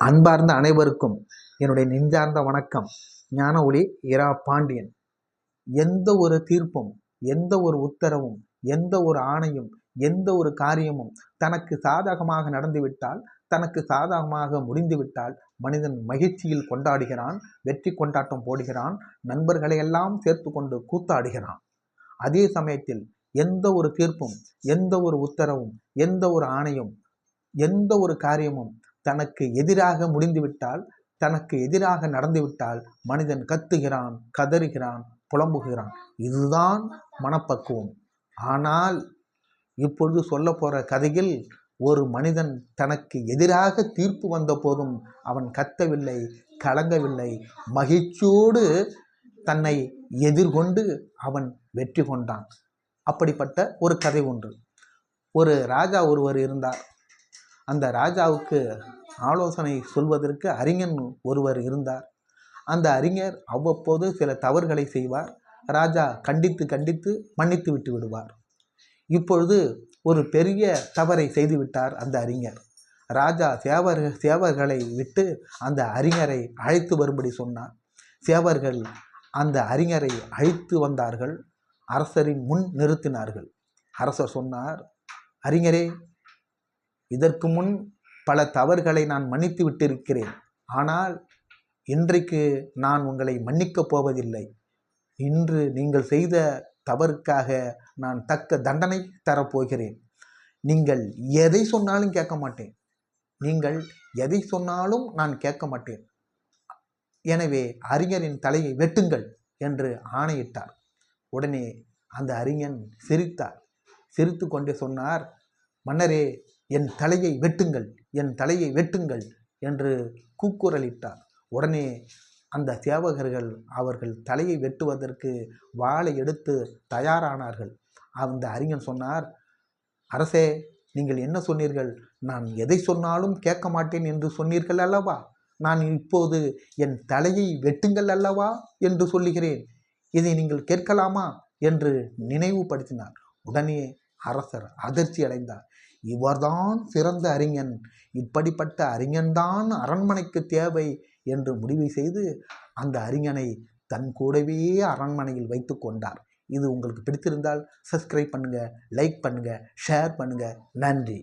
அன்பார்ந்த அனைவருக்கும் என்னுடைய நெஞ்சார்ந்த வணக்கம். ஞான ஒளி இரா பாண்டியன். எந்த ஒரு தீர்ப்பும், எந்த ஒரு உத்தரவும், எந்த ஒரு ஆணையும், எந்த ஒரு காரியமும் தனக்கு சாதகமாக நடந்துவிட்டால், தனக்கு சாதகமாக முடிந்துவிட்டால் மனிதன் மகிழ்ச்சியில் கொண்டாடுகிறான், வெற்றி கொண்டாட்டம் போடுகிறான், நண்பர்களை எல்லாம் சேர்த்து கொண்டு கூத்தாடுகிறான். அதே சமயத்தில் எந்த ஒரு தீர்ப்பும், எந்த ஒரு உத்தரவும், எந்த ஒரு ஆணையும், எந்த ஒரு காரியமும் தனக்கு எதிராக முடிந்துவிட்டால், தனக்கு எதிராக நடந்துவிட்டால் மனிதன் கத்துகிறான், கதறுகிறான், புலம்புகிறான். இதுதான் மனப்பக்குவம். ஆனால் இப்பொழுது சொல்ல போற கதையில் ஒரு மனிதன் தனக்கு எதிராக தீர்ப்பு வந்த போதும் அவன் கத்தவில்லை, கலங்கவில்லை, மகிழ்ச்சியோடு தன்னை எதிர்கொண்டு அவன் வெற்றி கொண்டான். அப்படிப்பட்ட ஒரு கதை ஒன்று. ஒரு ராஜா ஒருவர் இருந்தார். அந்த ராஜாவுக்கு ஆலோசனை சொல்வதற்கு அறிஞன் ஒருவர் இருந்தார். அந்த அறிஞர் அவ்வப்போது சில தவறுகளை செய்வார். ராஜா கண்டித்து கண்டித்து மன்னித்து விட்டு விடுவார். இப்பொழுது ஒரு பெரிய தவறை செய்துவிட்டார் அந்த அறிஞர். ராஜா சேவர்களை விட்டு அந்த அறிஞரை அழைத்து வரும்படி சொன்னார். சேவர்கள் அந்த அறிஞரை அழைத்து வந்தார்கள். அரசரின் முன் நிறுத்தினார்கள். அரசர் சொன்னார், அறிஞரே, இதற்கு முன் பல தவறுகளை நான் மன்னித்து விட்டிருக்கிறேன். ஆனால் இன்றைக்கு நான் உங்களை மன்னிக்கப் போவதில்லை. இன்று நீங்கள் செய்த தவறுக்காக நான் தக்க தண்டனை தரப்போகிறேன். நீங்கள் எதை சொன்னாலும் கேட்க மாட்டேன். நீங்கள் எதை சொன்னாலும் நான் கேட்க மாட்டேன். எனவே அறிஞரின் தலையை வெட்டுங்கள் என்று ஆணையிட்டார். உடனே அந்த அறிஞன் சிரித்தார். சிரித்து கொண்டே சொன்னார், மன்னரே, என் தலையை வெட்டுங்கள், என் தலையை வெட்டுங்கள் என்று கூக்குரலிட்டார். உடனே அந்த சேவகர்கள் அவர்கள் தலையை வெட்டுவதற்கு வாளை எடுத்து தயாரானார்கள். அந்த அறிஞன் சொன்னார், அரசே, நீங்கள் என்ன சொன்னீர்கள்? நான் எதை சொன்னாலும் கேட்க மாட்டேன் என்று சொன்னீர்கள் அல்லவா? நான் இப்போது என் தலையை வெட்டுங்கள் அல்லவா என்று சொல்லுகிறேன். இதை நீங்கள் கேட்கலாமா என்று நினைவுபடுத்தினார். உடனே அரசர் அதிர்ச்சி அடைந்தார். இவர்தான் சிறந்த அறிஞன், இப்படிப்பட்ட அறிஞன்தான் அரண்மனைக்கு தேவை என்று முடிவு செய்து அந்த அறிஞனை தன் கூடவே அரண்மனையில் வைத்து கொண்டார். இது உங்களுக்கு பிடித்திருந்தால் சப்ஸ்கிரைப் பண்ணுங்க, லைக் பண்ணுங்க, ஷேர் பண்ணுங்க. நன்றி.